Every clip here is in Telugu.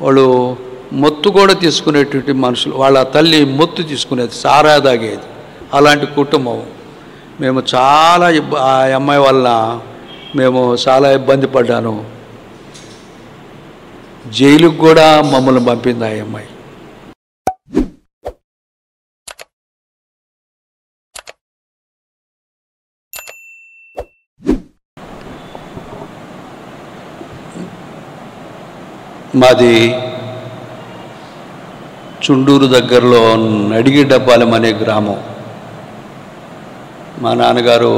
వాళ్ళు మొత్తు కూడా తీసుకునేటువంటి మనుషులు. వాళ్ళ తల్లి మొత్తు తీసుకునేది, సారా తాగేది. అలాంటి కుటుంబం. మేము చాలా ఆ అమ్మాయి వల్ల మేము చాలా ఇబ్బంది పడ్డాను. జైలుకు కూడా మమ్మల్ని పంపింది ఆ అమ్మాయి. మాది చుండూరు దగ్గరలో నడిగిడబ్బాలెం అనే గ్రామం. మా నాన్నగారు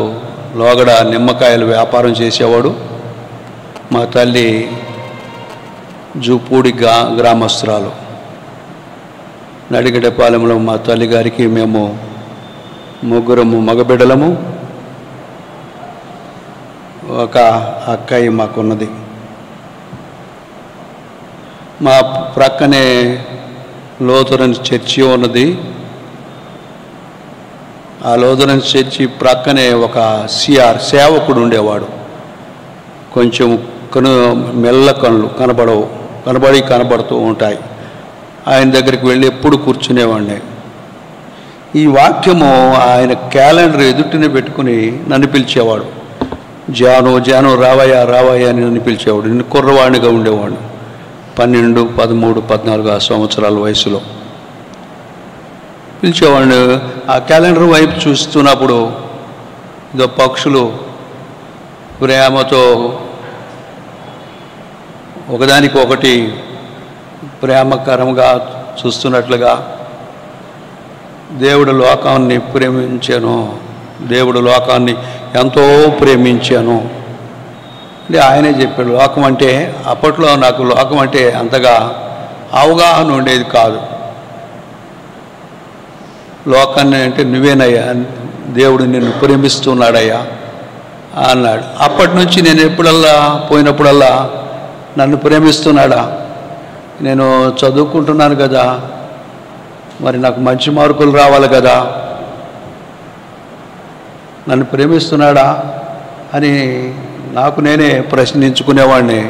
లోగడ నిమ్మకాయల వ్యాపారం చేసేవాడు. మా తల్లి జూపూడి గ్రామస్తురాలు. నడిగిడపాలెంలో మా తల్లిగారికి మేము ముగ్గురము మగబిడ్డలము, ఒక అక్కయ్య మాకున్నది. మా ప్రక్కనే లూథరన్ చర్చి ఉన్నది. ఆ లూథరన్ చర్చి ప్రక్కనే ఒక సేవకుడు ఉండేవాడు. కొంచెం మెల్ల కళ్ళు కనబడుతూ ఉంటాయి. ఆయన దగ్గరికి వెళ్ళి ఎప్పుడు కూర్చునేవాడిని. ఈ వాక్యము ఆయన క్యాలెండర్ ఎదుటిని పెట్టుకుని నన్ను పిలిచేవాడు. జాను జాను రావయ్యా రావయ్యా అని నన్ను పిలిచేవాడు. నేను కుర్రవాడినిగా ఉండేవాడిని, 12, 13, 14 సంవత్సరాల వయసులో పిలిచేవాడిని. ఆ క్యాలెండర్ వైపు చూస్తున్నప్పుడు ఇదో పక్షులు ప్రేమతో ఒకదానికి ఒకటి ప్రేమకరంగా చూస్తున్నట్లుగా, దేవుడు లోకాన్ని ప్రేమించాను, దేవుడు లోకాన్ని ఎంతో ప్రేమించాను అంటే ఆయనే చెప్పాడు. లోకం అంటే అప్పట్లో నాకు లోకం అంటే అంతగా అవగాహన ఉండేది కాదు. లోకాన్ని అంటే నువ్వేనయ్యా, దేవుడు నిన్ను ప్రేమిస్తున్నాడయ్యా అన్నాడు. అప్పటి నుంచి నేను ఎప్పుడల్లా పోయినప్పుడల్లా నన్ను ప్రేమిస్తున్నాడా, నేను చదువుకుంటున్నాను కదా, మరి నాకు మంచి మార్కులు రావాలి కదా, నన్ను ప్రేమిస్తున్నాడా అని నాకు నేనే ప్రశ్నించుకునేవాడిని.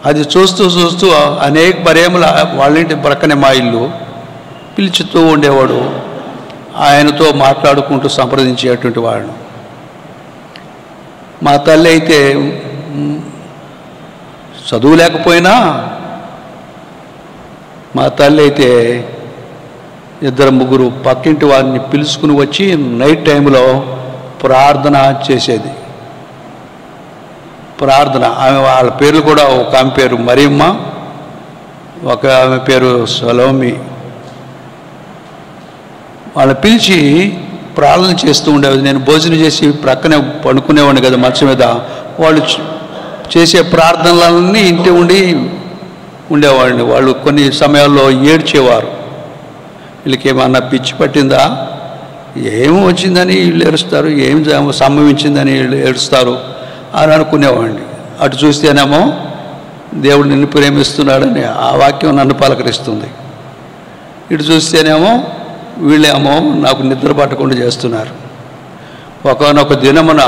అది చూస్తూ చూస్తూ అనేక మరేముల వాళ్ళింటి ప్రక్కనే మా ఇల్లు పిలుచుతూ ఉండేవాడు. ఆయనతో మాట్లాడుకుంటూ సంప్రదించేటువంటి వాడు. మా తల్లి అయితే చదువు లేకపోయినా మా తల్లి అయితే 2-3 పక్కింటి వారిని పిలుచుకుని వచ్చి నైట్ టైంలో ప్రార్థన చేసేది. ప్రార్థన ఆమె వాళ్ళ పేర్లు కూడా, ఒక ఆమె పేరు మరియమ్మ, ఒక ఆమె పేరు సలోమి. వాళ్ళని పిలిచి ప్రార్థన చేస్తూ ఉండేది. నేను భోజనం చేసి ప్రక్కనే పండుకునేవాడిని కదా మంచం మీద. వాళ్ళు చేసే ప్రార్థనలన్నీ ఇంటి ఉండి ఉండేవాడిని. వాళ్ళు కొన్ని సమయాల్లో ఏడ్చేవారు. వీళ్ళకి ఏమన్నా పిచ్చి పట్టిందా, ఏమి వచ్చిందని వీళ్ళు ఏడుస్తారు, ఏం సంభవించిందని వీళ్ళు ఏడుస్తారు అని అనుకునేవాడిని. అటు చూస్తేనేమో దేవుడు నిన్ను ప్రేమిస్తున్నాడని ఆ వాక్యం నన్ను పలకరిస్తుంది. ఇటు చూస్తేనేమో వీళ్ళేమో నాకు నిద్ర పట్టకుండా చేస్తున్నారు. ఒకనొక దినమున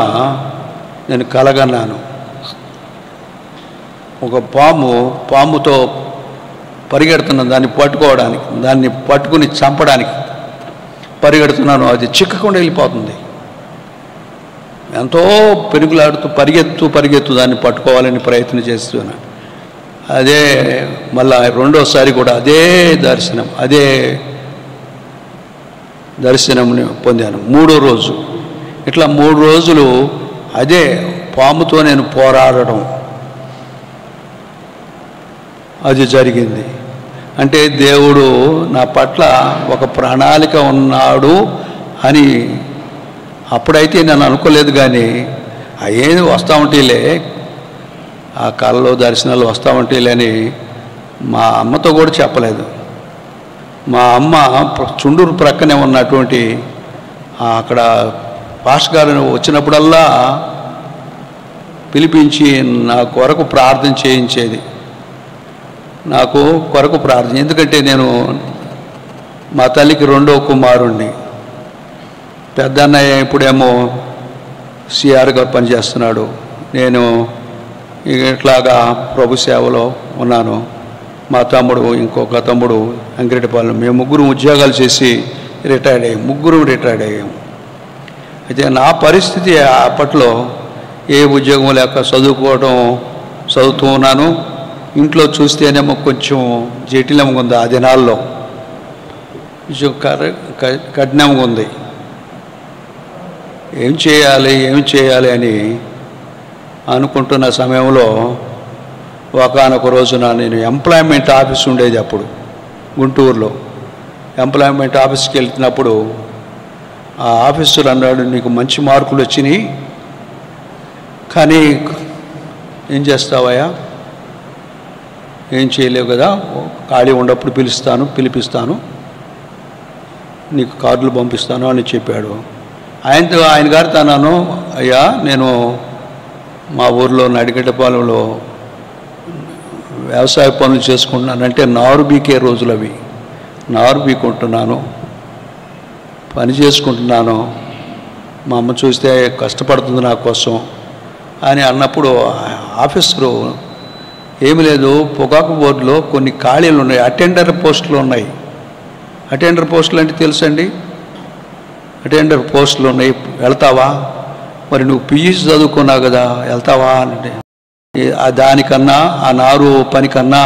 నేను కలగన్నాను. ఒక పాముతో పరిగెడుతున్నాను, దాన్ని పట్టుకోవడానికి, దాన్ని పట్టుకుని చంపడానికి పరిగెడుతున్నాను. అది చిక్కకుండా వెళ్ళిపోతుంది. ఎంతో పెరుగులాడుతూ పరిగెత్తు దాన్ని పట్టుకోవాలని ప్రయత్నం చేస్తున్నాను. అదే మళ్ళా రెండోసారి కూడా అదే దర్శనం పొందాను. 3వ రోజు ఇట్లా 3 రోజులు అదే పాముతో నేను పోరాడడం అది జరిగింది. అంటే దేవుడు నా పట్ల ఒక ప్రణాళిక ఉన్నాడు అని అప్పుడైతే నేను అనుకోలేదు. కానీ అయ్యేది వస్తూ ఉంటేలే, ఆ కళలో దర్శనాలు వస్తూ ఉంటేలే అని మా అమ్మతో కూడా చెప్పలేదు. మా అమ్మ చుండూరు ప్రక్కనే ఉన్నటువంటి అక్కడ పాస్టర్ గారు వచ్చినప్పుడల్లా పిలిపించి నా కొరకు ప్రార్థన చేయించేది. నాకు కొరకు ప్రార్థన, ఎందుకంటే నేను మా తల్లికి 2వ కుమారుణ్ణి. పెద్ద అన్నయ్య ఇప్పుడేమో సిఆర్గా పనిచేస్తున్నాడు. నేను ఇట్లాగా ప్రభు సేవలో ఉన్నాను. మా తమ్ముడు, ఇంకొక తమ్ముడు అంకిరెడ్డిపాలెం, మేము ముగ్గురు ఉద్యోగాలు చేసి రిటైర్డ్ అయ్యాం. ముగ్గురు రిటైర్డ్ అయ్యాం. అయితే నా పరిస్థితి అప్పట్లో ఏ ఉద్యోగం లేక చదువుతూ ఉన్నాను. ఇంట్లో చూస్తేనేమో కొంచెం జటిలంగా ఉంది. ఆ దినాల్లో కొంచెం కఠినంగా ఉంది. ఏం చేయాలి అని అనుకుంటున్న సమయంలో ఒకానొక రోజున నేను ఎంప్లాయ్మెంట్ ఆఫీస్ ఉండేది అప్పుడు గుంటూరులో. ఎంప్లాయ్మెంట్ ఆఫీస్కి వెళ్తున్నప్పుడు ఆ ఆఫీసర్ అన్నాడు, నీకు మంచి మార్కులు వచ్చినాయి, కానీ ఏం చేస్తావయ్యా, ఏం చేయలేవు కదా, ఖాళీ ఉన్నప్పుడు పిలిపిస్తాను, నీకు కార్డులు పంపిస్తాను అని చెప్పాడు. ఆయన గారితో అన్నాను, అయ్యా నేను మా ఊర్లో నడిగడ్డపాలెంలో వ్యవసాయ పనులు చేసుకుంటున్నానంటే నారు బీకే రోజులు అవి. నారు బీకుంటున్నాను, పని చేసుకుంటున్నాను, మా అమ్మ చూస్తే కష్టపడుతుంది నా కోసం అని అన్నప్పుడు ఆఫీసరు, ఏమి లేదు, పొగాకు బోర్డులో కొన్ని ఖాళీలు ఉన్నాయి, అటెండర్ పోస్టులు ఉన్నాయి. అటెండర్ పోస్టులు అంటే తెలుసండి, అటెండర్ పోస్టులు ఉన్నాయి, వెళ్తావా? మరి నువ్వు పీజీ చదువుకున్నావు కదా, వెళ్తావా అంటే, దానికన్నా ఆ నారు పనికన్నా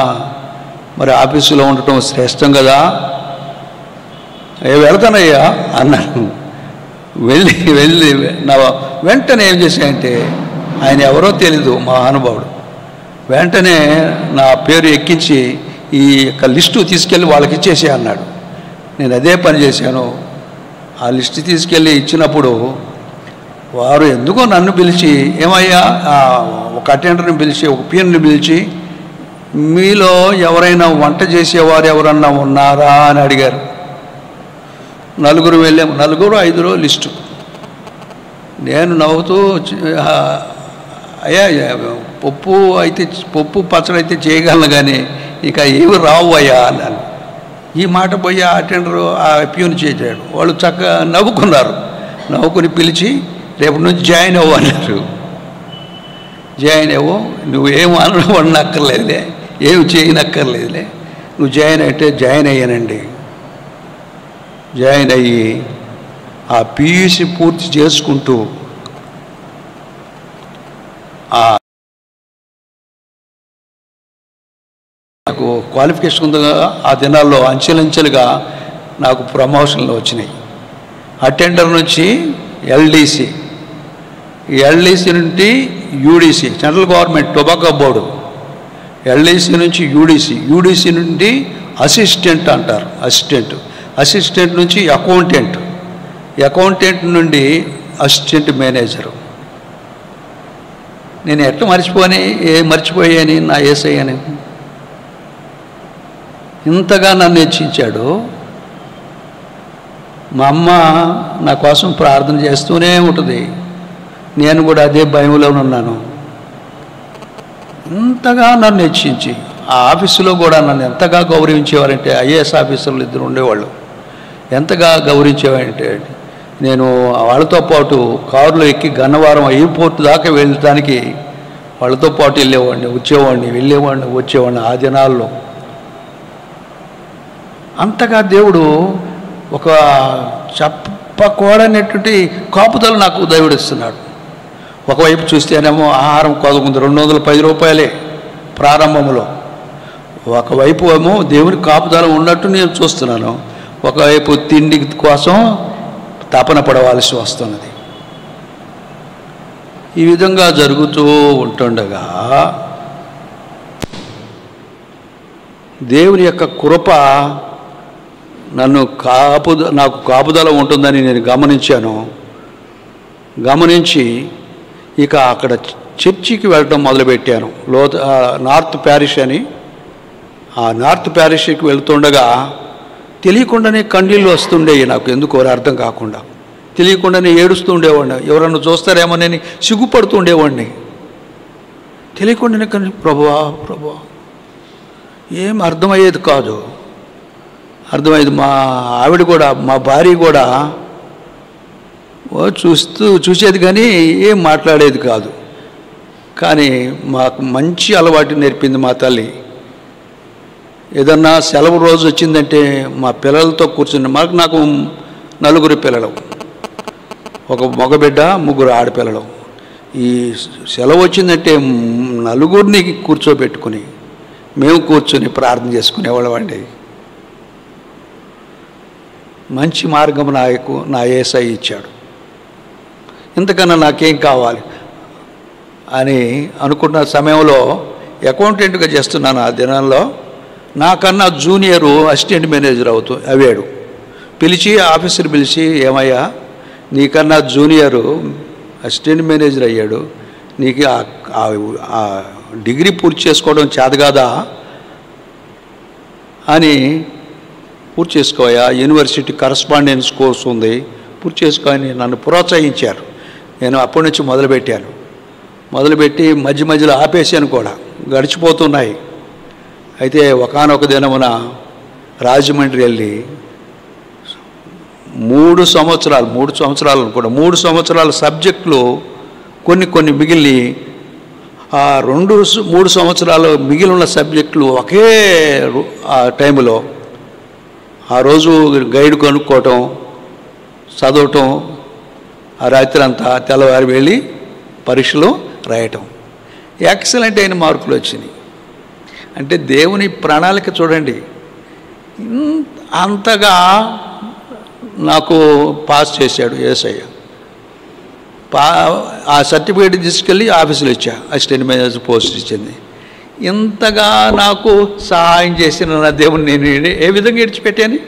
మరి ఆఫీసులో ఉండటం శ్రేష్టం కదా, వెళ్తానయ్యా అన్నాను. వెళ్ళి నా వెంటనే ఏం చేశాయంటే, ఆయన ఎవరో తెలీదు, మా మహానుభావుడు, వెంటనే నా పేరు ఎక్కించి ఈ యొక్క లిస్టు తీసుకెళ్ళి వాళ్ళకి ఇచ్చేసే అన్నాడు. నేను అదే పని చేశాను. ఆ లిస్టు తీసుకెళ్ళి ఇచ్చినప్పుడు వారు ఎందుకో నన్ను పిలిచి, ఏమయ్యా, ఒక అటెండర్ని పిలిచి, ఒక పిఎన్ని పిలిచి, మీలో ఎవరైనా వంట చేసేవారు ఎవరన్నా ఉన్నారా అని అడిగారు. నలుగురు వెళ్ళాము, 4-5 లిస్టు. నేను నవ్వుతూ, అయ్యా పప్పు పచ్చడి అయితే చేయగలను, కానీ ఇక ఏమి రావు అయ్యా అన్నాను. ఈ మాట పోయి ఆ అటెండరు ఆ ప్యూన్ చేశాడు. వాళ్ళు చక్కగా నవ్వుకుని పిలిచి, రేపటి నుంచి జాయిన్ అవ్వు అన్నారు. జాయిన్ అవ్వు, నువ్వేం వండక్కర్లేదులే, ఏమి చేయనక్కర్లేదులే, నువ్వు జాయిన్ అయితే జాయిన్ అయ్యానండి. జాయిన్ అయ్యి ఆ పీయూసీ పూర్తి చేసుకుంటూ నాకు క్వాలిఫికేషన్ ఉందిగా, ఆ దినాల్లో అంచెలంచెలుగా నాకు ప్రమోషన్లు వచ్చినాయి. అటెండర్ నుంచి ఎల్డీసీ, ఎల్డీసీ నుండి UDC, central government tobacco board, LDC నుంచి యూడీసీ నుండి అసిస్టెంట్ అంటారు, అసిస్టెంట్ నుంచి అకౌంటెంట్ నుండి అసిస్టెంట్ మేనేజరు. నేను ఎట్లా మర్చిపోయాని నా యేసయ్యని ఇంతగా నన్ను హెచ్చించాడు. మా అమ్మ నా కోసం ప్రార్థన చేస్తూనే ఉంటుంది, నేను కూడా అదే భయంలో ఉన్నాను. ఇంతగా నన్ను హెచ్చించి ఆ ఆఫీసులో కూడా నన్ను ఎంతగా గౌరవించేవారంటే, ఐఏఎస్ ఆఫీసర్లు 2 ఉండేవాళ్ళు, ఎంతగా గౌరవించేవారంటే, నేను వాళ్ళతో పాటు కారులో ఎక్కి గన్నవరం ఎయిర్పోర్ట్ దాకా వెళ్ళడానికి వాళ్ళతో పాటు వచ్చేవాడిని ఆ దినాల్లో. అంతగా దేవుడు ఒక చెప్పకూడనటువంటి కాపుదలు నాకు దేవుడు ఇస్తున్నాడు. ఒకవైపు చూస్తేనేమో ఆహారం కొదకుంది, 210 రూపాయలే ప్రారంభంలో. ఒకవైపు ఏమో దేవుని కాపుదల ఉన్నట్టు నేను చూస్తున్నాను, ఒకవైపు తిండి కోసం తపన పడవలసి వస్తున్నది. ఈ విధంగా జరుగుతూ ఉంటుండగా దేవుని యొక్క కృప నాకు కాపుదల ఉంటుందని నేను గమనించి ఇక అక్కడ చర్చికి వెళ్ళడం మొదలుపెట్టాను. నార్త్ ప్యారిష్ అని, ఆ నార్త్ ప్యారిష్కి వెళ్తుండగా తెలియకుండానే కన్నీళ్ళు వస్తుండేవి నాకు, ఎందుకో అర్థం కాకుండా తెలియకుండానే ఏడుస్తూ ఉండేవాడిని. ఎవరన్నా చూస్తారేమోనని సిగ్గుపడుతూ ఉండేవాడిని. తెలియకుండానే కానీ ప్రభువా ఏం అర్థమయ్యేది కాదు. అర్థమయ్యేది. మా ఆవిడ కూడా, మా భార్య కూడా చూసేది కానీ ఏం మాట్లాడేది కాదు. కానీ మాకు మంచి అలవాటు నేర్పింది మా తల్లి. ఏదన్నా సెలవు రోజు వచ్చిందంటే మా పిల్లలతో కూర్చుని నాకు 4 పిల్లలు, ఒక మగబిడ్డ, 3 ఆడపిల్లలు. ఈ సెలవు వచ్చిందంటే 4 కూర్చోబెట్టుకుని మేము కూర్చొని ప్రార్థన చేసుకునేవాళ్ళం అండి. మంచి మార్గం నా యేసయ్య ఇచ్చాడు, ఇంతకన్నా నాకేం కావాలి అని అనుకున్న సమయంలో అకౌంటెంట్గా చేస్తున్నాను. ఆ దినాల్లో నాకన్నా జూనియరు అసిస్టెంట్ మేనేజర్ అయ్యాడు. ఆఫీసర్ పిలిచి, ఏమయ్యా నీకన్నా జూనియరు అసిస్టెంట్ మేనేజర్ అయ్యాడు, నీకు ఆ డిగ్రీ పూర్తి చేసుకోవడం చేత కాదా అని, పూర్తి చేసుకోయా, యూనివర్సిటీ కరస్పాండెన్స్ కోర్సు ఉంది, పూర్తి చేసుకోని నన్ను ప్రోత్సహించారు. నేను అప్పటి నుంచి మొదలుపెట్టి మధ్యలో ఆపేసాను కూడా, గడిచిపోతున్నాయి. అయితే ఒకానొక దినమున రాజమండ్రి వెళ్ళి 3 సంవత్సరాలు అనుకోండి, 3 సంవత్సరాల సబ్జెక్టులు కొన్ని మిగిలి, ఆ 3 సంవత్సరాలు మిగిలిన సబ్జెక్టులు ఒకే ఆ టైంలో ఆ రోజు గైడ్ కొనుక్కోవటం, చదవటం, ఆ రాత్రి అంతా తెల్లవారి వెళ్ళి పరీక్షలు రాయటం. ఎక్సలెంట్ అయిన మార్కులు వచ్చినాయి. అంటే దేవుని ప్రణాళిక చూడండి, అంతగా నాకు పాస్ చేశాడు యేసయ్య. ఆ సర్టిఫికేట్ తీసుకెళ్ళి ఆఫీసులో ఇచ్చా, అసిస్టెంట్ మేనేజర్ పోస్ట్ ఇచ్చింది. ఇంతగా నాకు సహాయం చేసిన నా దేవుని నేను ఏ విధంగా విడిచిపెట్టాను?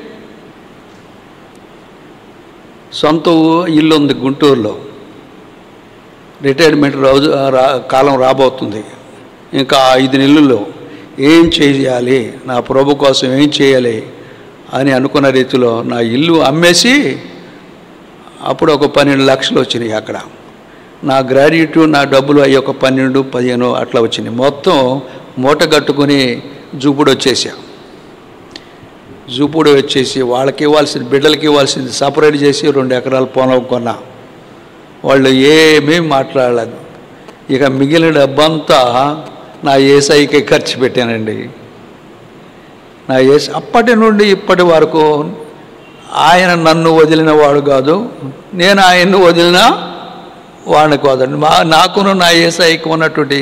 సొంత ఇల్లు ఉంది గుంటూరులో, రిటైర్మెంట్ కాలం రాబోతుంది, ఇంకా 5 నెలల్లో ఏం చేయాలి, నా ప్రభు కోసం ఏం చేయాలి అని అనుకున్న రీతిలో నా ఇల్లు అమ్మేసి అప్పుడు ఒక 12 లక్షలు వచ్చినాయి. అక్కడ నా గ్రాడ్యుయేట్, నా డబ్బులు అయ్యి ఒక 12, 15 అట్లా వచ్చినాయి. మొత్తం మూట కట్టుకుని జూపుడు వచ్చేసి వాళ్ళకి ఇవ్వాల్సింది, బిడ్డలకి ఇవ్వాల్సింది సపరేట్ చేసి 2 ఎకరాల పొలం కొన్నా. వాళ్ళు ఏమీ మాట్లాడలేదు. ఇక మిగిలిన డబ్బంతా నా యేసయ్యకి ఖర్చు పెట్టానండి. అప్పటి నుండి ఇప్పటి వరకు ఆయన నన్ను వదిలిన వాడు కాదు, నేను ఆయన్ను వదిలిన వాడిని కాదండి. నాకును నా యేసయ్యకి ఉన్నటువంటి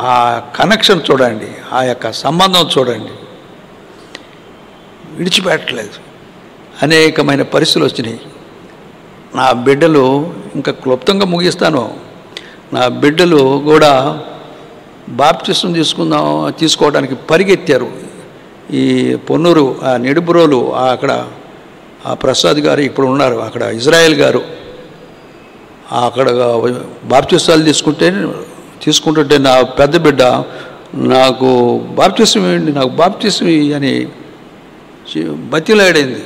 ఆ కనెక్షన్ చూడండి, ఆ యొక్క సంబంధం చూడండి, విడిచిపెట్టలేదు. అనేకమైన పరిస్థితులు వచ్చినాయి. నా బిడ్డలు, ఇంకా క్లుప్తంగా ముగిస్తాను, నా బిడ్డలు కూడా బాప్తిసం తీసుకోవడానికి పరిగెత్తారు. ఈ పొన్నూరు, ఆ నిడుబ్రోలు, అక్కడ ఆ ప్రసాద్ గారు ఇప్పుడు ఉన్నారు, అక్కడ ఇజ్రాయెల్ గారు, అక్కడ బాప్తిసాలు తీసుకుంటుంటే నా పెద్ద బిడ్డ నాకు బాప్తిసం ఇవ్వండి, నాకు బాప్తిసం అని బతిలాడింది.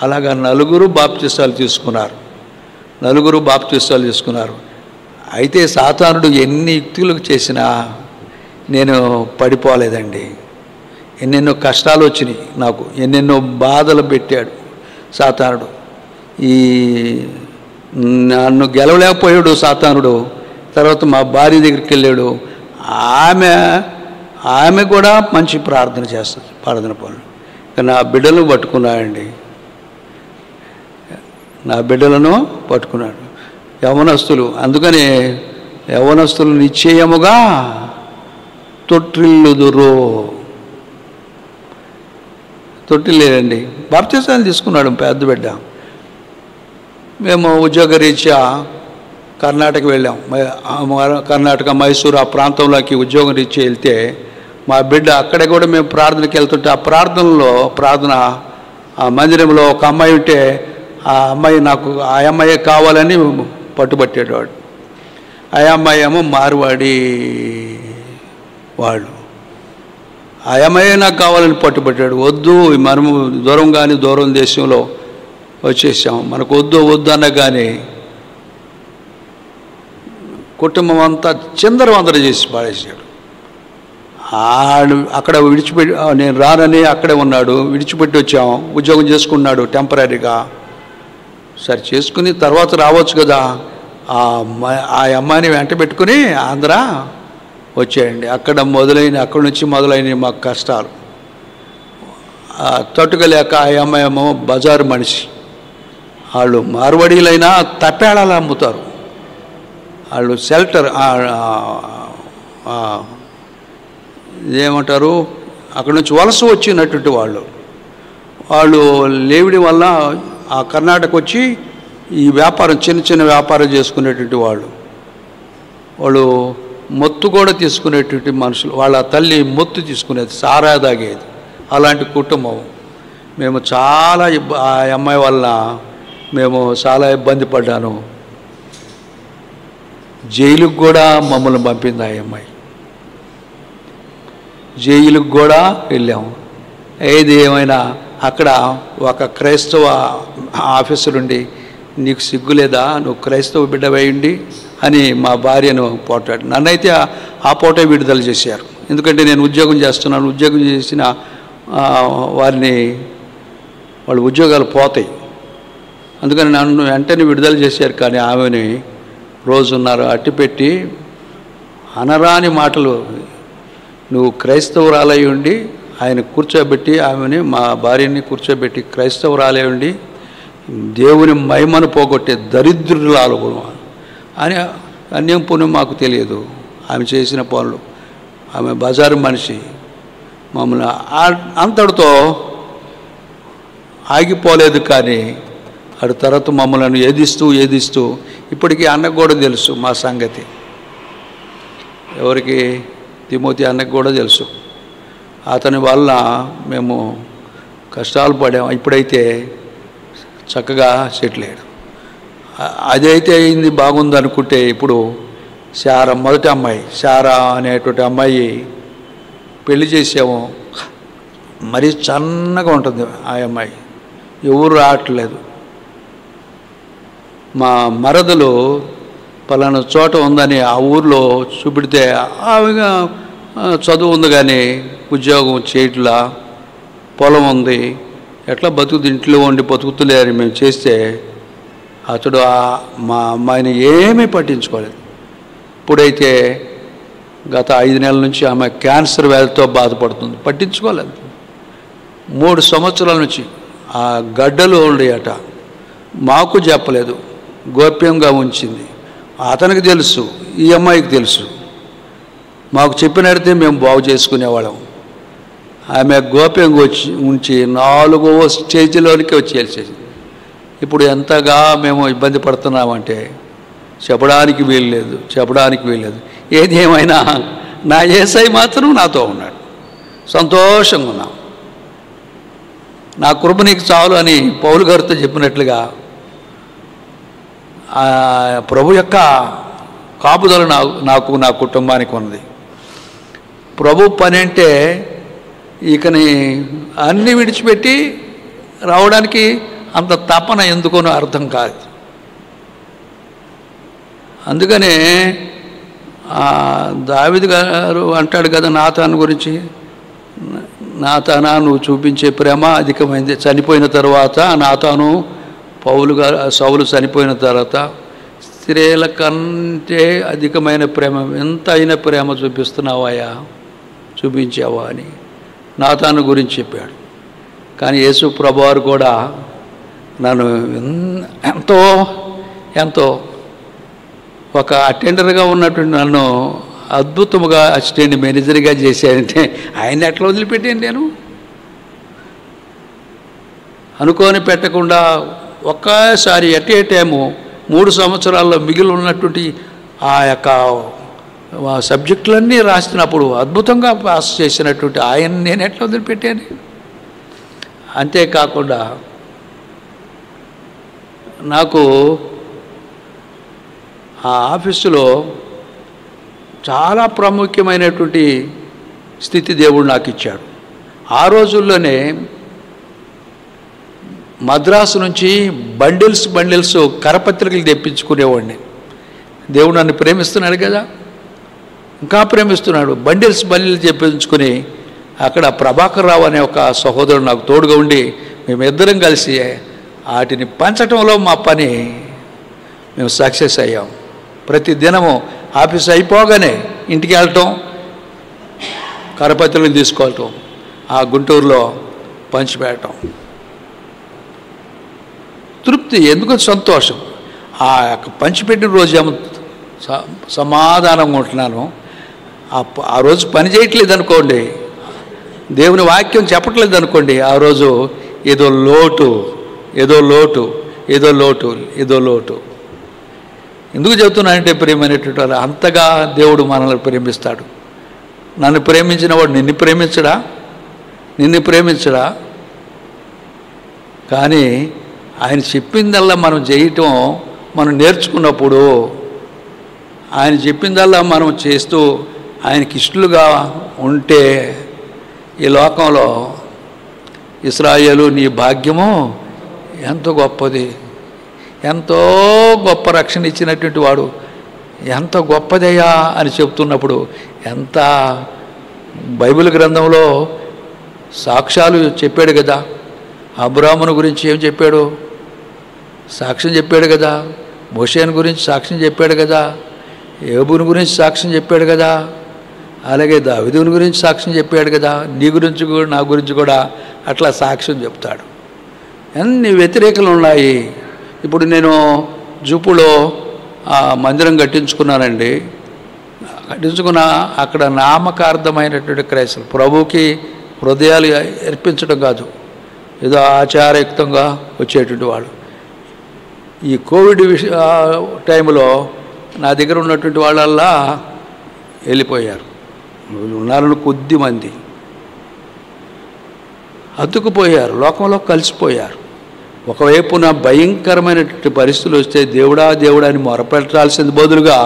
అలాగా 4 బాప్తిసాలు తీసుకున్నారు. అయితే సాతానుడు ఎన్ని యుక్తులకు చేసినా నేను పడిపోలేదండి. ఎన్నెన్నో కష్టాలు వచ్చినాయి నాకు, ఎన్నెన్నో బాధలు పెట్టాడు సాతానుడు. నన్ను గెలవలేకపోయాడు సాతానుడు. తర్వాత మా భార్య దగ్గరికి వెళ్ళాడు. ఆమె కూడా మంచి ప్రార్థన చేస్తుంది, ప్రార్థన పనులు. నా బిడ్డలను పట్టుకున్నాడు, యవనస్తులు. అందుకనే యవనస్తులు నిశ్చయముగా తొట్టిల్లేరండి. బాప్తిసాలు తీసుకున్నాడు పెద్ద బిడ్డ. మేము ఉద్యోగరీత్యా కర్ణాటక వెళ్ళాం. కర్ణాటక, మైసూరు ఆ ప్రాంతంలోకి ఉద్యోగం రీత్యా వెళ్తే మా బిడ్డ అక్కడే కూడా మేము ప్రార్థనకి వెళ్తుంటే, ఆ ప్రార్థన ఆ మందిరంలో ఒక అమ్మాయి ఉంటే ఆ అమ్మాయి నాకు ఆ అమ్మాయి కావాలని పట్టుబట్టేవాడు. ఆ అమ్మాయి ఏమో మార్వాడి వాళ్ళు. ఆ అమ్మాయి నాకు కావాలని పట్టుబట్టాడు. వద్దు, మనము దూరం దేశంలో వచ్చేసాం, మనకు వద్దు అన్న కానీ కుటుంబం అంతా చిందరవందర చేసి పాడేసాడు. అక్కడ నేను రానని అక్కడే ఉన్నాడు. విడిచిపెట్టి వచ్చాం, ఉద్యోగం చేసుకున్నాడు టెంపరీగా. సరే చేసుకుని తర్వాత రావచ్చు కదా. ఆ అమ్మాయిని వెంట పెట్టుకుని ఆంధ్ర వచ్చేయండి. అక్కడి నుంచి మొదలైన మాకు కష్టాలు. తట్టుకోలేక ఆ అమ్మాయేమో బజారు మనిషి. వాళ్ళు మార్వడీలైనా తప్పేళాలు అమ్ముతారు. వాళ్ళు షెల్టర్ ఏమంటారు, అక్కడ నుంచి వలస వచ్చినటువంటి వాళ్ళు లేవిడి వల్ల ఆ కర్ణాటక వచ్చి ఈ వ్యాపారం చిన్న చిన్న వ్యాపారం చేసుకునేటువంటి వాళ్ళు మొత్తు కూడా తీసుకునేటువంటి మనుషులు. వాళ్ళ తల్లి మొత్తు తీసుకునేది, సారా తాగేది. అలాంటి కుటుంబం. మేము చాలా ఆ అమ్మాయి వల్ల మేము చాలా ఇబ్బంది పడ్డాను. జైలుకు కూడా మమ్మల్ని పంపింది ఆ అమ్మాయి. జైలుకు కూడా వెళ్ళాము. ఏది ఏమైనా అక్కడ ఒక క్రైస్తవ ఆఫీసర్ ఉండి, నీకు సిగ్గులేదా, నువ్వు క్రైస్తవ బిడ్డ వేయండి అని మా భార్యను పోటాడు. నన్నైతే ఆ పోటే విడుదల చేశారు. ఎందుకంటే నేను ఉద్యోగం చేస్తున్నాను. ఉద్యోగం చేసిన వాళ్ళ ఉద్యోగాలు పోతాయి. అందుకని నన్ను వెంటనే విడుదల చేశారు. కానీ ఆమెని రోజున్నర అట్టిపెట్టి అనరాని మాటలు, నువ్వు క్రైస్తవురాలై ఉండి ఆయన కూర్చోబెట్టి, ఆమెని మా భార్యని కూర్చోబెట్టి క్రైస్తవురాలై ఉండి దేవుని మహిమను పోగొట్టే దరిద్రురాలు అని. అన్యం పుణ్యం మాకు తెలియదు ఆమె చేసిన పనులు. ఆమె బజారు మనిషి. మమ్మల్ని అంతటితో ఆగిపోలేదు. కానీ అటు తర్వాత మమ్మల్ని ఏదిస్తూ ఇప్పటికీ అన్నకు కూడా తెలుసు మా సంగతి. ఎవరికి? తిమోతి అన్నకు కూడా తెలుసు. అతని వల్ల మేము కష్టాలు పడాము. ఇప్పుడైతే చక్కగా సెటిల్ అయ్యాడు. అదైతే అయింది, బాగుంది అనుకుంటే ఇప్పుడు మొదటి అమ్మాయి శారా అనేటువంటి అమ్మాయి పెళ్లి చేసాము. మరీ సన్నగా ఉంటుంది ఆ అమ్మాయి, ఎవరు రావట్లేదు. మా మరదలు పలానా చోట ఉందని ఆ ఊర్లో చూపిడితే ఆమెగా చదువు ఉంది కానీ ఉద్యోగం చేయట్లా, పొలం ఉంది, ఎట్లా ఇంట్లో ఉండి బతుకుతులేరని మేము చేస్తే అతడు మా అమ్మాయిని ఏమీ పట్టించుకోలేదు. ఇప్పుడైతే గత 5 నెలల నుంచి ఆమె క్యాన్సర్ వ్యాధితో బాధపడుతుంది. పట్టించుకోలేదు. 3 సంవత్సరాల నుంచి ఆ గడ్డలు ఉండేయట. మాకు చెప్పలేదు, గోప్యంగా ఉంచింది. అతనికి తెలుసు, ఈ అమ్మాయికి తెలుసు. మాకు చెప్పినట్టే మేము బాగు చేసుకునేవాళ్ళం. ఆమె గోప్యంగా ఉంచి 4వ స్టేజ్లోనికి వచ్చేసేది. ఇప్పుడు ఎంతగా మేము ఇబ్బంది పడుతున్నామంటే చెప్పడానికి వీల్లేదు. ఏది ఏమైనా నా యేసై మాత్రం నాతో ఉన్నాడు. సంతోషంగా ఉన్నాం. నా కృప నీకు చాలు అని పౌలు గారితో చెప్పినట్లుగా ప్రభు యొక్క కాపుదల నాకు నా కుటుంబానికి ఉన్నది. ప్రభు పని అంటే ఇకని అన్నీ విడిచిపెట్టి రావడానికి అంత తపన ఎందుకోనో అర్థం కాదు. అందుకనే దావీదు గారు అంటాడు కదా నాతాను గురించి, నాతానా నువ్వు చూపించే ప్రేమ అధికమైంది. చనిపోయిన తర్వాత నాతాను సౌలు చనిపోయిన తర్వాత స్త్రీల కంటే అధికమైన ప్రేమ, ఎంత అయిన ప్రేమ చూపించావా అని నాతాను గురించి చెప్పాడు. కానీ యేసు ప్రభువారు కూడా నన్ను ఎంతో ఒక అటెండర్గా ఉన్నటువంటి నన్ను అద్భుతముగా అసిస్టెంట్ మేనేజర్గా చేశాడంటే ఆయన ఎట్లా వదిలిపెట్టాను నేను? అనుకోని పెట్టకుండా ఒక్కసారి ఎట్ ఏ టైము 3 సంవత్సరాల్లో మిగిలి ఉన్నటువంటి ఆ యొక్క సబ్జెక్టులన్నీ రాసినప్పుడు అద్భుతంగా పాస్ చేసినటువంటి ఆయన నేను ఎట్లా వదిలిపెట్టాను? అంతేకాకుండా నాకు ఆ ఆఫీసులో చాలా ప్రాముఖ్యమైనటువంటి స్థితి దేవుడు నాకు ఇచ్చాడు. ఆ రోజుల్లోనే మద్రాసు నుంచి బండిల్స్ కరపత్రికలు తెప్పించుకునేవాడిని. దేవుడు నన్ను ప్రేమిస్తున్నాడు కదా, ఇంకా ప్రేమిస్తున్నాడు. బండిల్స్ తెప్పించుకొని అక్కడ ప్రభాకర్ రావు అనే ఒక సహోదరుడు నాకు తోడుగా ఉండి మేమిద్దరం కలిసి వాటిని పంచటంలో మా పని మేము సక్సెస్ అయ్యాం. ప్రతి దినము ఆఫీస్ అయిపోగానే ఇంటికి వెళ్ళటం, కరపత్రికలు తీసుకోవటం. ఆ గుంటూరులో పంచిపెట్టడం. తృప్తి, ఎందుకు సంతోషం. ఆ యొక్క పంచిపెట్టిన రోజు ఏమో సమాధానంగా ఉంటున్నాను. ఆ రోజు పని చేయట్లేదు అనుకోండి, దేవుని వాక్యం చెప్పట్లేదు అనుకోండి, ఆ రోజు ఏదో లోటు ఏదో లోటు ఏదో లోటు ఏదో లోటు. ఎందుకు చెబుతున్నానంటే ప్రేమైనటువంటి వాళ్ళు, అంతగా దేవుడు మనల్ని ప్రేమిస్తాడు. నన్ను ప్రేమించిన వాడు నిన్ను ప్రేమించడా? కానీ ఆయన చెప్పిందల్లా మనం చేయటం మనం నేర్చుకున్నప్పుడు, ఆయన చెప్పిందల్లా మనం చేస్తూ ఆయనకి ఇష్టలుగా ఉంటే, ఈ లోకంలో ఇశ్రాయేలు నీ భాగ్యము ఎంతో గొప్పది, ఎంతో గొప్ప రక్షణ ఇచ్చినటువంటి వాడు, ఎంత గొప్పదయ్యా అని చెప్తున్నప్పుడు, ఎంత బైబిల్ గ్రంథంలో సాక్ష్యాలు చెప్పాడు కదా. అబ్రాహామును గురించి ఏం చెప్పాడు? సాక్ష్యం చెప్పాడు కదా. మోషేను గురించి సాక్ష్యం చెప్పాడు కదా. యోబుని గురించి సాక్ష్యం చెప్పాడు కదా. అలాగే దావీదుని గురించి సాక్ష్యం చెప్పాడు కదా. నీ గురించి కూడా నా గురించి కూడా అట్లా సాక్ష్యం చెప్తాడు. ఎన్ని వ్యతిరేకలు ఉన్నాయి. ఇప్పుడు నేను జూపులో మందిరం కట్టించుకున్నానండి. కట్టించుకున్న అక్కడ నామకార్థమైనటువంటి క్రైస్తవులు, ప్రభువుకి హృదయాలు అర్పించడం కాదు, ఏదో ఆచారయుక్తంగా వచ్చేటువంటి వాళ్ళు. ఈ కోవిడ్ టైంలో నా దగ్గర ఉన్నటువంటి వాళ్ళల్లా వెళ్ళిపోయారు. ఉన్నారని కొద్ది మంది అతుకుపోయారు, లోకంలో కలిసిపోయారు. ఒకవైపున భయంకరమైనటువంటి పరిస్థితులు వస్తే దేవుడా దేవుడా అని మొరపెట్టాల్సింది బదులుగా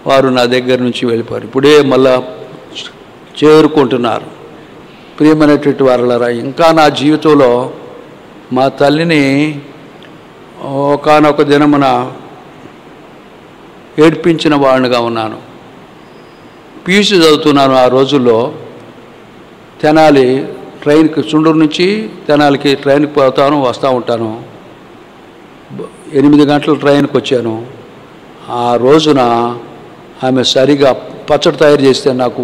వారు నా దగ్గర నుంచి వెళ్ళిపోయారు. ఇప్పుడే మళ్ళా చేరుకుంటున్నారు. ప్రియమైనటువంటి వారలారా, ఇంకా నా జీవితంలో మా తల్లిని ఒకానొక దినమున ఏడ్పించిన వాడినిగా ఉన్నాను. పీయూసీ చదువుతున్నాను. ఆ రోజుల్లో తెనాలి ట్రైన్కి, చుండూరు నుంచి తెనాలికి ట్రైన్కి పోతాను, వస్తూ ఉంటాను. 8 గంటల ట్రైన్కి వచ్చాను. ఆ రోజున ఆమె సరిగా పచ్చడి తయారు చేస్తే నాకు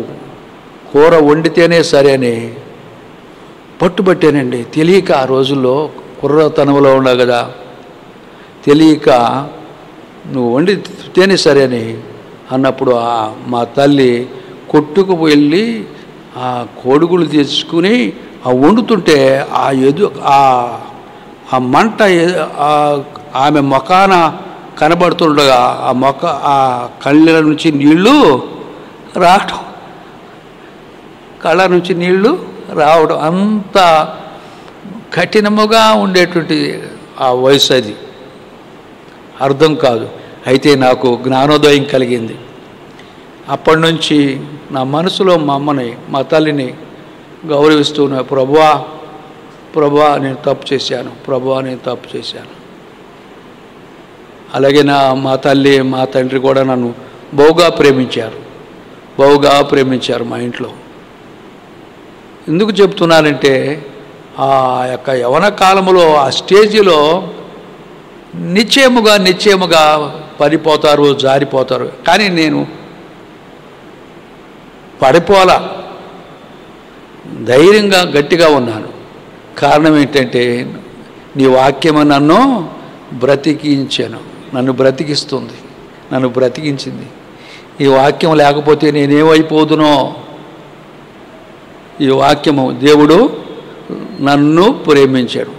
కూర వండితేనే సరే అని పట్టుబట్టానండి. తెలియక, ఆ రోజుల్లో కుర్రతనంలో ఉన్నావు కదా, తెలియక నువ్వు వండితేనే సరే అని అన్నప్పుడు మా తల్లి కొట్టుకు వెళ్ళి ఆ కోడుగులు తెచ్చుకుని ఆ వండుతుంటే ఆ మంట ఆమె ముఖాన కనబడుతుండగా ఆ కళ్ళ నుంచి నీళ్లు రావటం, కళ్ళ నుంచి నీళ్లు రావడం, అంత కఠినముగా ఉండేటువంటి ఆ వయసు అది. అర్థం కాదు. అయితే నాకు జ్ఞానోదయం కలిగింది. అప్పటి నుంచి నా మనసులో మా అమ్మని, మా తల్లిని గౌరవిస్తూనే, ప్రభువా నేను తప్పు చేశాను, ప్రభువా నేను తప్పు చేశాను. అలాగే మా తల్లి మా తండ్రి కూడా నన్ను బహుగా ప్రేమించారు మా ఇంట్లో. ఎందుకు చెప్తున్నానంటే, ఆ యొక్క యవన కాలంలో ఆ స్టేజిలో నిశ్చయముగా పడిపోతారు, జారిపోతారు. కానీ నేను పడిపోలా, ధైర్యంగా గట్టిగా ఉన్నాను. కారణం ఏంటంటే, నీ వాక్యము నన్ను బ్రతికించాను, నన్ను బ్రతికిస్తుంది, నన్ను బ్రతికించింది. ఈ వాక్యం లేకపోతే నేనేమైపోదునో. ఈ వాక్యము, దేవుడు నన్ను ప్రేమించాడు.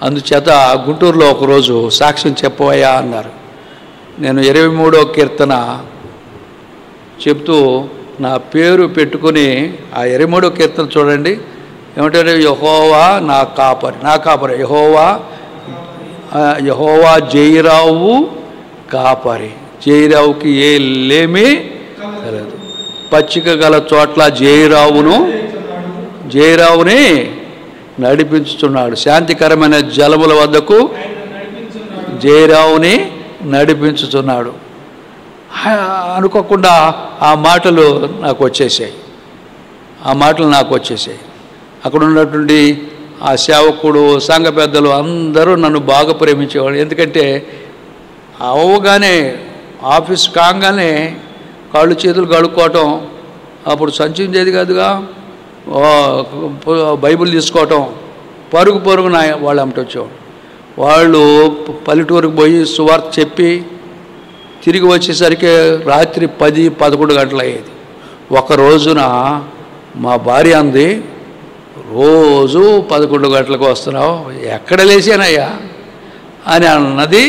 అందుచేత గుంటూరులో ఒకరోజు సాక్ష్యం చెప్పవయ్యా అన్నారు. నేను 23వ కీర్తన చెప్తూ నా పేరు పెట్టుకుని, ఆ 23వ కీర్తన చూడండి, ఏమంటారు? యెహోవా నా కాపరి, యెహోవా జైరావు కాపరి. జైరావుకి ఏ లేమి కలదు, పచ్చిక గల చోట్ల జైరావుని నడిపించుతున్నాడు, శాంతికరమైన జలముల వద్దకు జైరావుని నడిపించుతున్నాడు. అనుకోకుండా ఆ మాటలు నాకు వచ్చేసాయి. అక్కడ ఉన్నటువంటి ఆ సేవకుడు, సంఘ పెద్దలు అందరూ నన్ను బాగా ప్రేమించేవాడు. ఎందుకంటే అవగానే ఆఫీస్ కాగానే కాళ్ళు చేతులు కడుక్కోవటం, అప్పుడు సంచి ఉండేది కాదుగా, బైబిల్ తీసుకోవటం, పరుగు పరుగున వాళ్ళు అమ్మటి వచ్చేవాళ్ళు. వాళ్ళు పల్లెటూరుకు పోయి సువార్త చెప్పి తిరిగి వచ్చేసరికి రాత్రి 10-11 గంటలు అయ్యేది. ఒక రోజున మా భార్య అంది, రోజు 11 గంటలకు వస్తున్నావు, ఎక్కడ లేచానయ్యా అని అన్నది.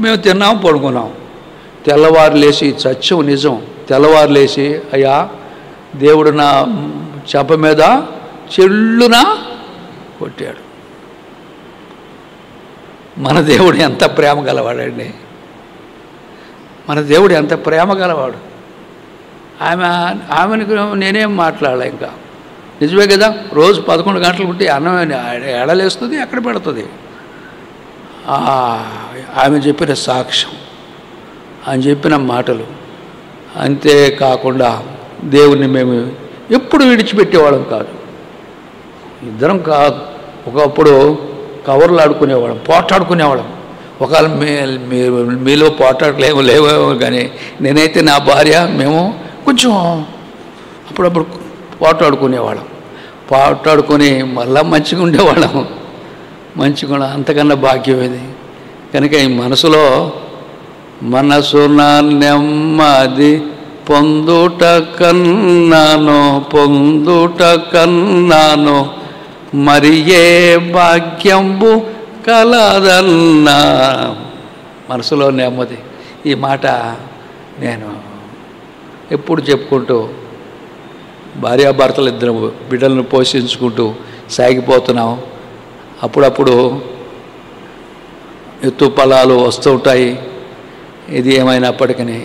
మేము తిన్నాం, పడుకున్నాం. తెల్లవారు లేచి, సత్యం నిజం, తెల్లవారు లేచి, అయ్యా దేవుడు నా చెంప మీద చెల్లున కొట్టాడు. మన దేవుడు ఎంత ప్రేమ గలవాడండి, మన దేవుడు ఎంత ప్రేమ గలవాడు. ఆమెకు నేనేం మాట్లాడాలి, ఇంకా నిజమే కదా. రోజు 11 గంటలు పుట్టి అన్నం ఎడలేస్తుంది, ఎక్కడ పెడుతుంది. ఆమె చెప్పిన సాక్ష్యం, ఆయన చెప్పిన మాటలు, అంతేకాకుండా దేవుణ్ణి మేము ఎప్పుడు విడిచిపెట్టేవాళ్ళం కాదు. ఇద్దరం కాదు, ఒకప్పుడు కవర్లు ఆడుకునేవాళ్ళం, పోటాడుకునేవాళ్ళం. ఒకవేళ మీలో పోటాడలేమో లేవేమో, కానీ నేనైతే నా భార్య మేము కొంచెం అప్పుడప్పుడు పోటాడుకునేవాళ్ళం. పోటాడుకొని మళ్ళా మంచిగా ఉండేవాళ్ళం. మంచిగా అంతకన్నా భాగ్యం ఇది. కనుక ఈ మనసులో మనసున నెమ్మది పొందుట కన్నాను మరి ఏ భాగ్యంబు కలదన్నా. మనసులో నెమ్మది, ఈ మాట నేను ఎప్పుడు చెప్పుకుంటూ భార్యాభర్తలు ఇద్దరు బిడ్డలను పోషించుకుంటూ సాగిపోతున్నాం. అప్పుడప్పుడు ఎత్తు పొలాలు వస్తూ ఉంటాయి. ఇది ఏమైనప్పటికీ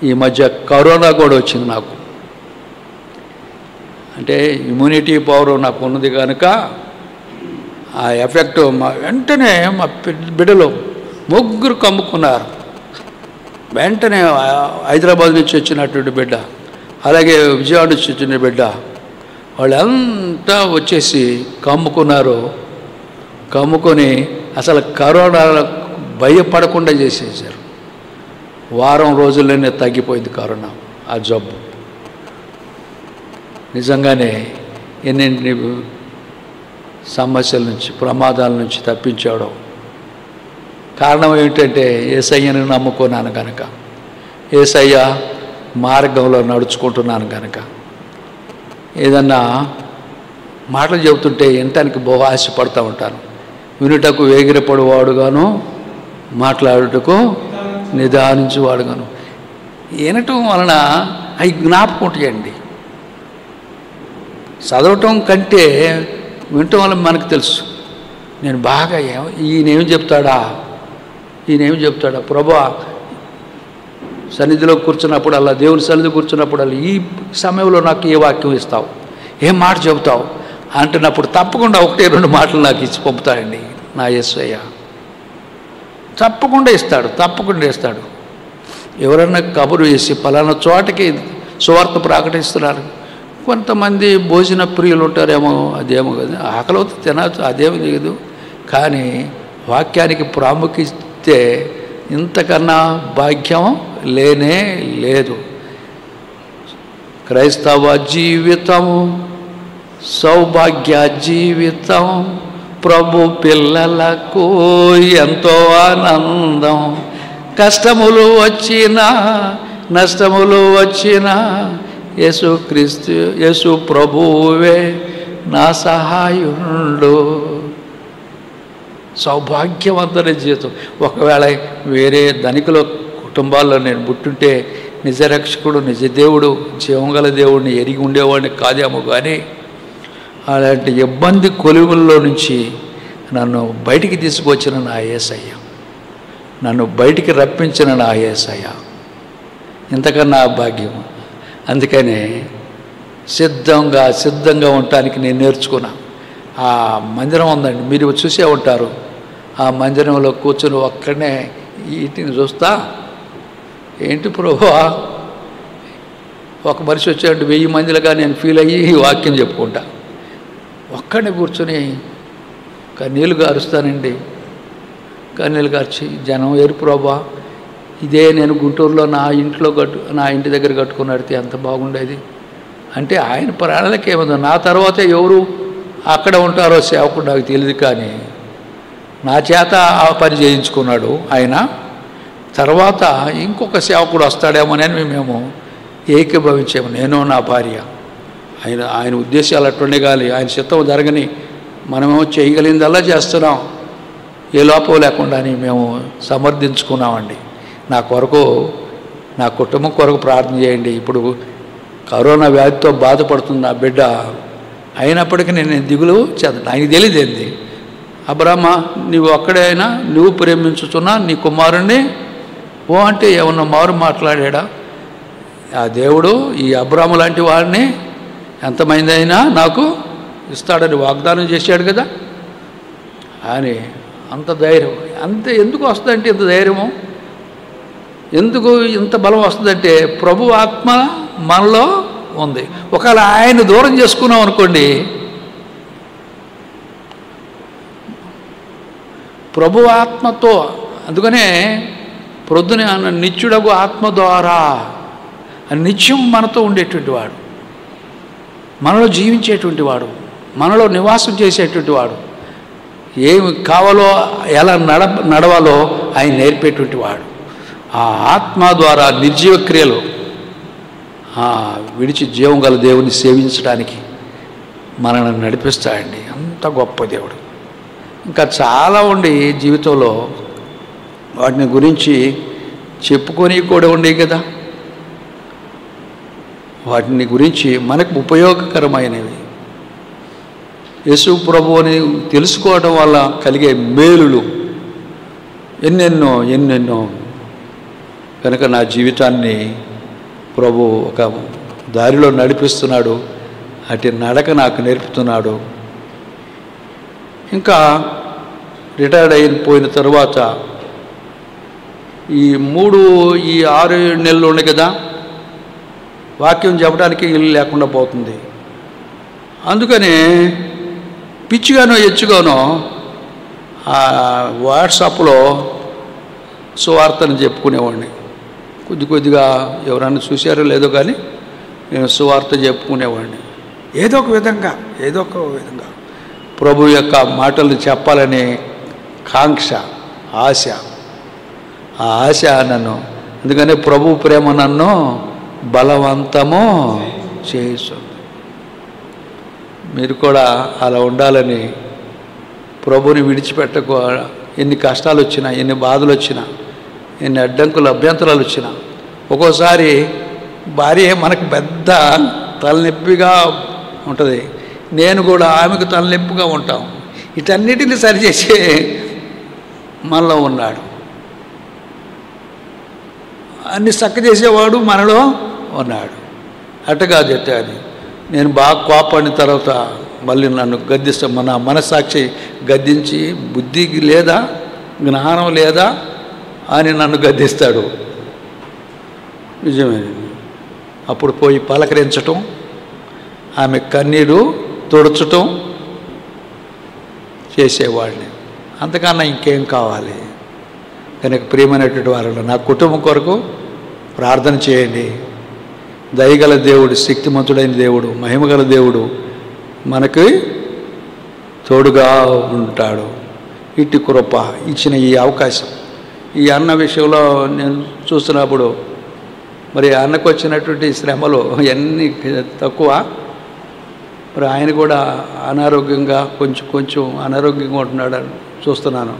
ఈ మధ్య కరోనా కూడా వచ్చింది నాకు. అంటే ఇమ్యూనిటీ పవర్ నాకు ఉన్నది కనుక ఆ ఎఫెక్ట్ వెంటనే మా బిడ్డలు 3 కమ్ముకున్నారు. వెంటనే హైదరాబాద్ నుంచి వచ్చినటువంటి బిడ్డ, అలాగే విజయవాడ నుంచి వచ్చిన బిడ్డ, వాళ్ళంతా వచ్చేసి కమ్ముకున్నారు. కమ్ముకొని అసలు కరోనా భయపడకుండా చేసేసారు. వారం రోజుల్లోనే తగ్గిపోయింది కరోనా, ఆ జబ్బు. నిజంగానే ఎన్ని సమస్యల నుంచి, ప్రమాదాల నుంచి తప్పించాడు. కారణం ఏమిటంటే యేసయ్యను నమ్ముకున్నాను కనుక, యేసయ్య మార్గంలో నడుచుకుంటున్నాను కనుక. ఏదన్నా మాటలు చెబుతుంటే వినటానికి బహు ఆశపడుతూ ఉంటాను. వినుటకు వేగిరపడువాడుగాను, మాట్లాడుటకు నిదానించువాడుగాను. వినటం వలన అవి జ్ఞాపకం ఉంటాయండి. చదవటం కంటే వినటం వల్ల మనకు తెలుసు. నేను బాగా ఈయనేమి చెప్తాడా ప్రభువా, సన్నిధిలో కూర్చున్నప్పుడు అలా, దేవుని సన్నిధి కూర్చున్నప్పుడు అలా, ఈ సమయంలో నాకు ఏ వాక్యం ఇస్తావు, ఏం మాట చెబుతావు అంటున్నప్పుడు తప్పకుండా 1-2 మాటలు నాకు ఇచ్చి పంపుతాడండి నా యేసయ్య. తప్పకుండా ఇస్తాడు. ఎవరన్నా కబురు వేసి పలానా చోటకి సువార్త ప్రకటిస్తున్నారు, కొంతమంది భోజన ప్రియులు ఉంటారేమో, అదేమో కదా, ఆకలితో తినచ్చు, అదేమో లేదు. కానీ వాక్యానికి ప్రాముఖ్యతే ఇంతకన్నా భాగ్యం లేనే లేదు. క్రైస్తవ జీవితం సౌభాగ్య జీవితం, ప్రభు పిల్లలకు ఎంతో ఆనందం. కష్టములు వచ్చినా నష్టములు వచ్చినా యేసు ప్రభువే నా సహాయుండు. సౌభాగ్యవంతమైన జీవితం. ఒకవేళ వేరే ధనికుల కుటుంబాల్లో నేను పుట్టుంటే నిజరక్షకుడు, నిజ దేవుడు, జీవంగల దేవుడిని ఎరిగి ఉండేవాడిని కాదేమో. కానీ అలాంటి ఇబ్బంది కొలువుల్లో నుంచి నన్ను బయటికి తీసుకొచ్చిన నా యేసయ్య, నన్ను బయటికి రప్పించిన నా యేసయ్య, ఇంతకన్నా భాగ్యం. అందుకనే సిద్ధంగా ఉండటానికి నేను నేర్చుకున్నా. ఆ మందిరం ఉందండి, మీరు చూసే ఉంటారు. ఆ మందిరంలో కూర్చొని ఒక్కడనే వీటిని చూస్తా, ఏంటి ప్రభువా, ఒక మనిషి వచ్చాడు 1000 మందిలుగా నేను ఫీల్ అయ్యి ఈ వాక్యం చెప్పుకుంటా. ఒక్కడే కూర్చొని కన్నీళ్ళు గారుస్తానండి. కన్నీళ్ళు గార్చి జనం ఏరు ప్రభువా, ఇదే నేను గుంటూరులో నా ఇంటి దగ్గర కట్టుకున్నడితే ఎంత బాగుండేది అంటే ఆయన ప్రణాళిక ఏముందో, నా తర్వాత ఎవరు అక్కడ ఉంటారో సేవకుడు నాకు తెలియదు, కానీ నా చేత ఆ పని చేయించుకున్నాడు ఆయన. తర్వాత ఇంకొక సేవకుడు వస్తాడేమోనని మేము ఏకీభవించాము, నేను నా భార్య. ఆయన ఉద్దేశాలు అట్టుండే కానీ ఆయన చిత్తం జరగని మనమేమో చేయగలిగిందల్లా చేస్తున్నాం, ఏ లోపం లేకుండా అని మేము సమర్థించుకున్నామండి. నా కొరకు, నా కుటుంబం కొరకు ప్రార్థన చేయండి. ఇప్పుడు కరోనా వ్యాధితో బాధపడుతుంది నా బిడ్డ, అయినప్పటికీ నేను దిగులు చెందను. ఆయనకి తెలియదేంది, అబ్రాహ్మ నువ్వు ఒక్కడైనా నువ్వు ప్రేమించుతున్నా నీ కుమారుణ్ణి ఓ అంటే ఏమన్నా మారు మాట్లాడా? ఆ దేవుడు ఈ అబ్రాహ్మ లాంటి వాడిని ఎంతమంది అయినా నాకు ఇస్తాడని వాగ్దానం చేశాడు కదా అని. అంత ధైర్యం అంతే ఎందుకు వస్తుందంటే, ఇంత ధైర్యము ఎందుకు, ఇంత బలం వస్తుందంటే ప్రభు ఆత్మ మనలో ఉంది. ఒకవేళ ఆయన దూరం చేసుకున్నాం అనుకోండి, ప్రభు ఆత్మతో, అందుకనే ప్రొద్దున నిత్యుడగు ఆత్మ ద్వారా నిత్యం మనతో ఉండేటువంటి వాడు, మనలో జీవించేటువంటి వాడు, మనలో నివాసం చేసేటువంటి వాడు, ఏమి కావాలో ఎలా నడవాలో ఆయన నేర్పేటువంటి వాడు. ఆ ఆత్మ ద్వారా నిర్జీవ క్రియలు విడిచి జీవం గల దేవుని సేవించడానికి మనల్ని నడిపిస్తాడండి. అంత గొప్ప దేవుడు. ఇంకా చాలా ఉండి జీవితంలో, వాటిని గురించి చెప్పుకొని కూడా ఉండేవి కదా, వాటిని గురించి మనకు ఉపయోగకరమైనవి. యేసు ప్రభువుని తెలుసుకోవడం వల్ల కలిగే మేలులు ఎన్నెన్నో ఎన్నెన్నో. కనుక నా జీవితాన్ని ప్రభు ఒక దారిలో నడిపిస్తున్నాడు, అటు నడక నాకు నేర్పుతున్నాడు. ఇంకా రిటైర్డ్ అయిపోయిన తర్వాత ఈ 6-7 నెలలు ఉన్నాయి కదా, వాక్యం చెప్పడానికి ఇల్లు లేకుండా పోతుంది. అందుకని పిచ్చిగానో ఎచ్చుగానో వాట్సాప్లో సువార్తను చెప్పుకునేవాడిని. కొద్దిగా ఎవరన్నా చూశారో లేదో కానీ నేను సువార్త చెప్పుకునేవాడిని. ఏదో ఒక విధంగా ప్రభు యొక్క మాటలు చెప్పాలనే కాంక్ష, ఆశ. ఆ ఆశ నన్ను, అందుకనే ప్రభు ప్రేమ నన్ను బలవంతము చేయిస్తుంది. మీరు కూడా అలా ఉండాలని, ప్రభుని విడిచిపెట్టకు. ఎన్ని కష్టాలు వచ్చినా, ఎన్ని బాధలు వచ్చినా, ఎన్ని అడ్డంకులు అభ్యంతరాలు వచ్చినా, ఒక్కోసారి భార్య మనకు పెద్ద తలనొప్పిగా ఉంటుంది, నేను కూడా ఆమెకు తలనొప్పిగా ఉంటాం. వీటన్నిటిని సరిచేసే మనలో ఉన్నాడు, అన్ని చక్క చేసేవాడు మనలో ఉన్నాడు. అట్టగా అని నేను బాగా కోపడిన తర్వాత మళ్ళీ నన్ను గద్దిస్తా, మన మనస్సాక్షి గద్దించి, బుద్ధికి లేదా జ్ఞానం లేదా అని నన్ను గద్దిస్తాడు. నిజమే. అప్పుడు పోయి పలకరించటం, ఆమె కన్నీరు తుడచటం చేసేవాడిని. అంతకన్నా ఇంకేం కావాలి? కనుక ప్రియమైనటువంటి వారు, నా కుటుంబం కొరకు ప్రార్థన చేయండి. దయగల దేవుడు, శక్తిమంతుడైన దేవుడు, మహిమగల దేవుడు మనకి తోడుగా ఉంటాడు. ఇట్టి కృప ఇచ్చిన ఈ అవకాశం, ఈ అన్న విషయంలో నేను చూస్తున్నప్పుడు, మరి అన్నకు వచ్చినటువంటి శ్రమలు ఎన్ని తక్కువ. మరి ఆయన కూడా అనారోగ్యంగా కొంచెం అనారోగ్యంగా ఉంటున్నాడని చూస్తున్నాను.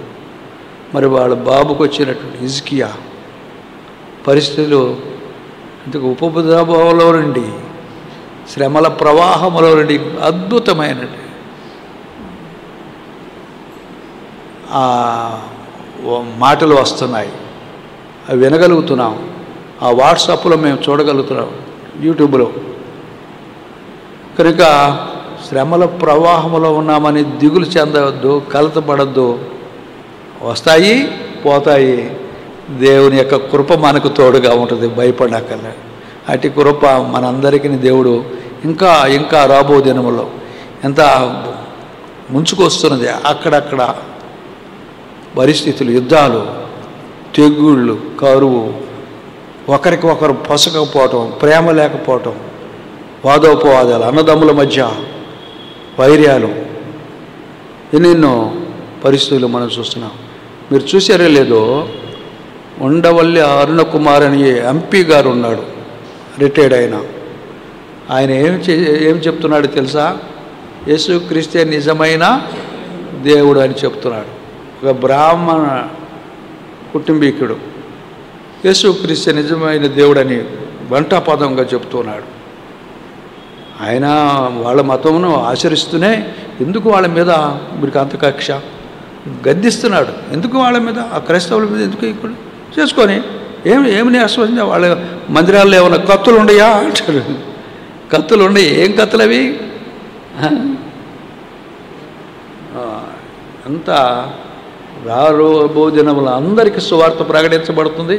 మరి వాళ్ళ బాబుకు వచ్చినటువంటి హిజ్కియా పరిస్థితులు ఇంతకు ఉపద్రవంలో నుండి, శ్రమల ప్రవాహంలో నుండి అద్భుతమైన మాటలు వస్తున్నాయి, అవి వినగలుగుతున్నాం. ఆ వాట్సాప్లో మేము చూడగలుగుతున్నాం, యూట్యూబ్లో. కనుక శ్రమల ప్రవాహంలో ఉన్నామని దిగులు చెందవద్దు, కలతపడద్దు. వస్తాయి, పోతాయి. దేవుని యొక్క కృప మనకు తోడుగా ఉంటుంది, భయపడక్కర్లే. అటు కృప మనందరికీ దేవుడు ఇంకా రాబో దినములో ఎంత ముంచుకొస్తున్నది. అక్కడక్కడ పరిస్థితులు, యుద్ధాలు, తెగుళ్ళు, కరువు, ఒకరికి ఒకరు పొసకపోవటం, ప్రేమ లేకపోవటం, వాదోపవాదాలు, అన్నదమ్ముల మధ్య వైర్యాలు, ఎన్నెన్నో పరిస్థితులు మనం చూస్తున్నాం. మీరు చూసారో లేదో, ఉండవల్లి అరుణ కుమార్ అని ఎంపీ గారు ఉన్నాడు, రిటైర్డ్ అయిన ఆయన ఏం చెప్తున్నాడు తెలుసా? యేసుక్రీస్తే నిజమైన దేవుడు అని చెప్తున్నాడు. ఒక బ్రాహ్మణ కుటుంబీకుడు యేసుక్రీస్తే నిజమైన దేవుడని వంటాపదంగా చెప్తున్నాడు. ఆయన వాళ్ళ మతమును ఆచరిస్తూనే ఎందుకు వాళ్ళ మీద మీకు అంత కక్ష గద్దిస్తున్నాడు? ఎందుకు వాళ్ళ మీద, ఆ క్రైస్తవుల మీద ఎందుకు ఇక్కడ చేసుకొని ఏమి నేర్చుకుంది? వాళ్ళ మందిరాల్లో ఏమైనా కత్తులు ఉండయా అంటారు. కత్తులు ఉండయి. ఏం కత్తులు అవి? అంతా రాబో దినములు అందరికీ సువార్త ప్రకటించబడుతుంది.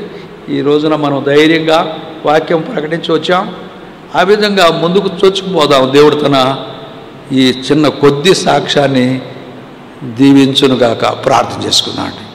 ఈ రోజున మనం ధైర్యంగా వాక్యం ప్రకటించి వచ్చాం. ఆ విధంగా ముందుకు చొచ్చుకుపోదాం. దేవుడు తన ఈ చిన్న కొద్ది సాక్ష్యాన్ని దీవించునుగాక. ప్రార్థన చేసుకున్నాడు.